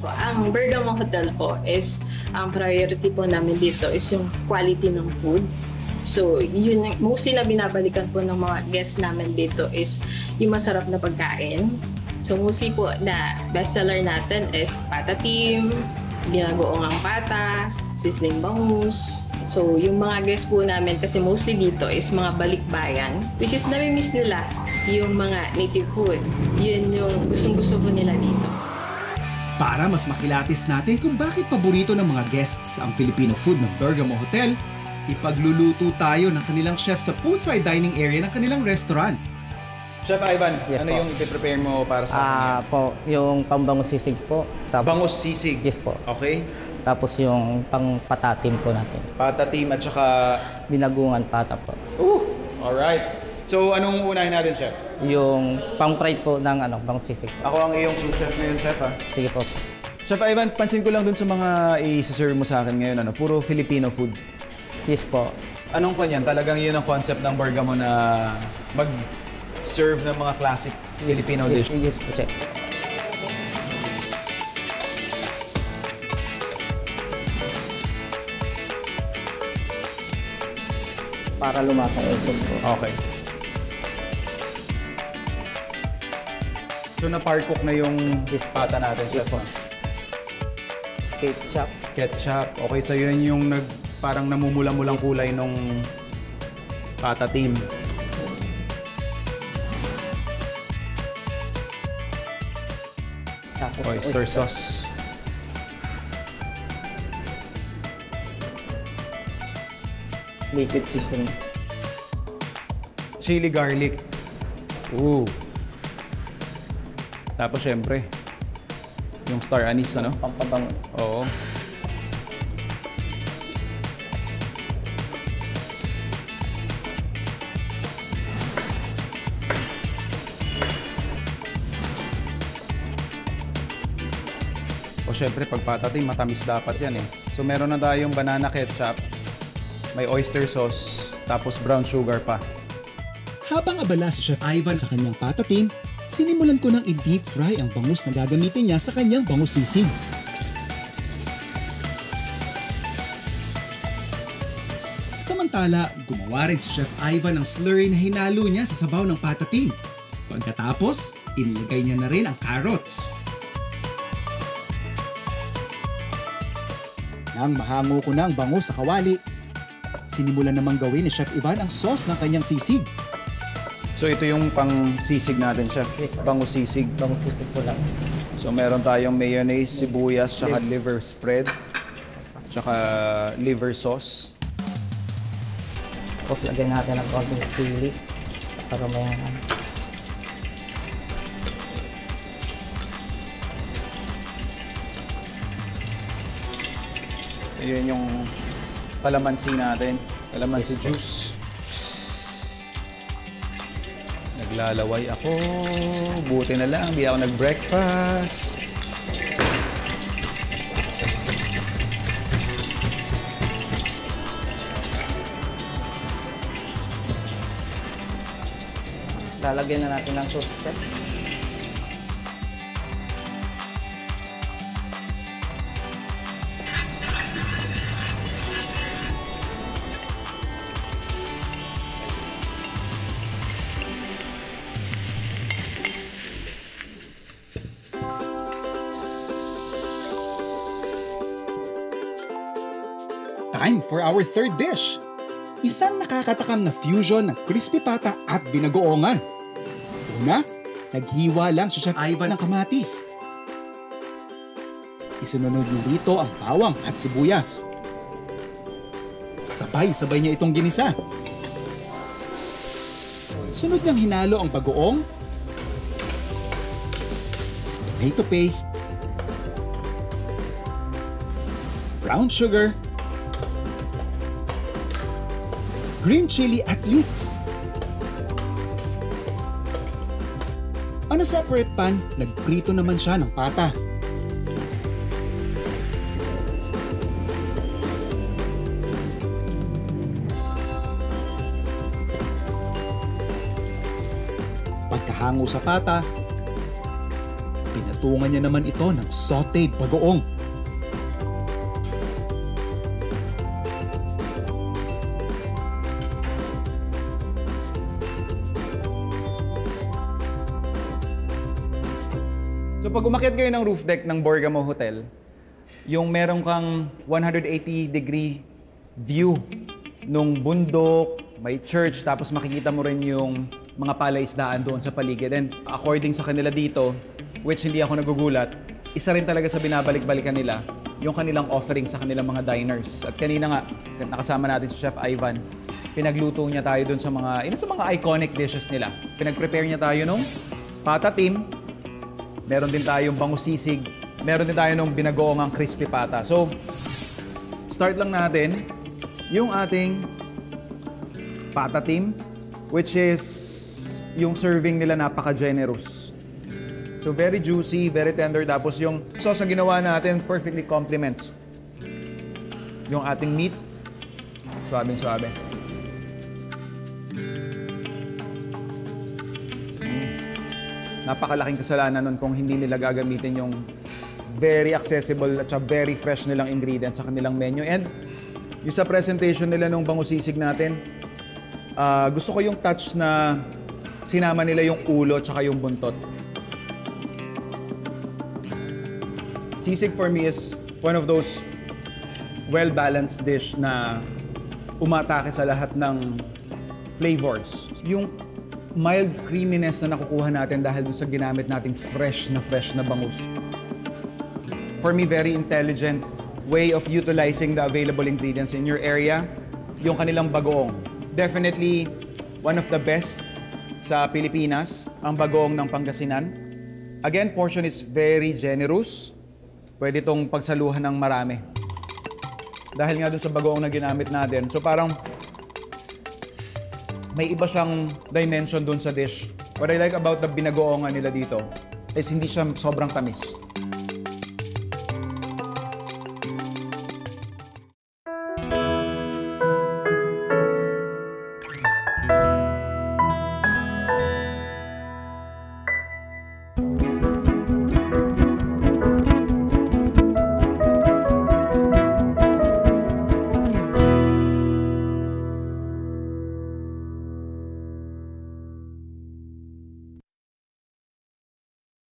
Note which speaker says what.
Speaker 1: po. Ang Bergamo Hotel po is, ang priority po namin dito is yung quality ng food. So, yun mostly na binabalikan po ng mga guests namin dito is yung masarap na pagkain. So, mostly po na bestseller natin is patatim, ginagoongang pata, sizzling bangus. So, yung mga guests po namin kasi mostly dito is mga balikbayan, which is nami-miss nila yung mga native food. Yun yung gustong-gusto po nila dito.
Speaker 2: Para mas makilatis natin kung bakit paborito ng mga guests ang Filipino food ng Bergamo Hotel, ipagluluto tayo ng kanilang chef sa poolside dining area ng kanilang restaurant.
Speaker 3: Chef Ivan,
Speaker 4: Yes,
Speaker 3: ano
Speaker 4: po.
Speaker 3: yung i-prepare mo para sa akin?
Speaker 4: Po, yung pambangus sisig po. Tapos,
Speaker 3: Bangus sisig.
Speaker 4: Yes po.
Speaker 3: Okay.
Speaker 4: Tapos yung pangpatatim po natin.
Speaker 3: Patatim at saka...
Speaker 4: Binagungan pata po.
Speaker 3: Alright. So, anong unahin natin, Chef?
Speaker 4: Yung pang-fried po ng bangus sisig.
Speaker 3: Ako ang iyong sous chef ngayon, Chef, ha?
Speaker 4: Sige po.
Speaker 3: Chef Ivan, pansin ko lang dun sa mga i-serve mo sa akin ngayon, puro Filipino food.
Speaker 4: Yes po.
Speaker 3: Anong kanyan? Talagang yun ang concept ng Bergamo na mag-serve ng mga classic Filipino dish.
Speaker 4: Yes po, chef. Para lumasa yung sauce po.
Speaker 3: Okay. So, na-par cook na yung pata natin, Chef.
Speaker 4: Ketchup.
Speaker 3: Ketchup. Okay, so yun yung parang namumula-mulang kulay nung patatim.
Speaker 4: Tapos
Speaker 3: Oyster sauce.
Speaker 4: liquid seasoning.
Speaker 3: Chili garlic. Ooh. Tapos syempre, yung star anise,
Speaker 4: Pampabango.
Speaker 3: Oo. O syempre, pag patatim, matamis dapat yan eh. So meron na tayong banana ketchup, may oyster sauce, tapos brown sugar pa.
Speaker 2: Habang abala si Chef Ivan sa kanyang patatim, sinimulan ko nang i-deep fry ang bangus na gagamitin niya sa kanyang bangus sisig. Samantala, gumawa rin si Chef Ivan ng slurry na hinalo niya sa sabaw ng patatim. Pagkatapos, inilagay niya na rin ang carrots. Nang mahango ko na ang bangus sa kawali, sinimulan namang gawin ni Chef Ivan ang sauce ng kanyang sisig.
Speaker 3: So ito yung pang sisig natin, Chef.
Speaker 4: Yes, sir.
Speaker 3: Bangus sisig.
Speaker 4: Bangus sisig po lang.
Speaker 3: So meron tayong mayonnaise, sibuyas, tsaka liver spread, tsaka liver sauce.
Speaker 4: Tapos lagyan natin ng konting chili para may
Speaker 3: Ayun yung kalamansi natin. Kalamansi juice. Naglalaway ako. Buti na lang, hindi ako nag-breakfast.
Speaker 4: lalagyan na natin ng sauce set.
Speaker 2: Time for our third dish. Isang nakakatakam na fusion ng crispy pata at binagoongan. Una, naghiwa lang si Chef Ivan ng kamatis. Isunod niya dito ang bawang at sibuyas. Sabay-sabay niya itong ginisa. Sunod niyang hinalo ang bagoong, tomato paste, brown sugar, green chili at leeks. On a separate pan, nagprito naman siya ng pata. Pagkahango sa pata, Pinatungan niya naman ito ng sauteed bagoong.
Speaker 3: So pag umakyat kayo ng roof deck ng Bergamo Hotel, yung meron kang 180-degree view nung bundok, may church, tapos makikita mo rin yung mga palaisdaan doon sa paligid. And according sa kanila dito, which hindi ako nagugulat, isa rin talaga sa binabalik-balikan nila yung kanilang offering sa kanilang mga diners. At kanina nga, nakasama natin si Chef Ivan, pinagluto niya tayo doon sa mga, sa mga iconic dishes nila. Pinag-prepare niya tayo nung patatim, meron din tayong bangusisig, meron din tayo nung binagoongang crispy pata. So, start lang natin yung ating patatim, which is yung serving nila napaka-generous. So, very juicy, very tender. Tapos yung sauce na ginawa natin perfectly complements yung ating meat. Suabing-suabe. Napakalaking kasalanan nun kung hindi nila gagamitin yung very accessible at very fresh nilang ingredients sa kanilang menu. And yung sa presentation nila nung bangusisig natin, gusto ko yung touch na sinama nila yung ulo at yung buntot. Sisig for me is one of those well-balanced dish na umatake sa lahat ng flavors. Yung mild creaminess na nakukuha natin dahil dun sa ginamit nating fresh na bangus. For me, very intelligent way of utilizing the available ingredients in your area. Yung kanilang bagoong. Definitely one of the best sa Pilipinas, ang bagoong ng Pangasinan. Again, portion is very generous. Pwede itong pagsaluhan ng marami. Dahil nga dun sa bagoong na ginamit natin. So parang may iba siyang dimension dun sa dish. What I like about the binagoongan nila dito is hindi siya sobrang tamis.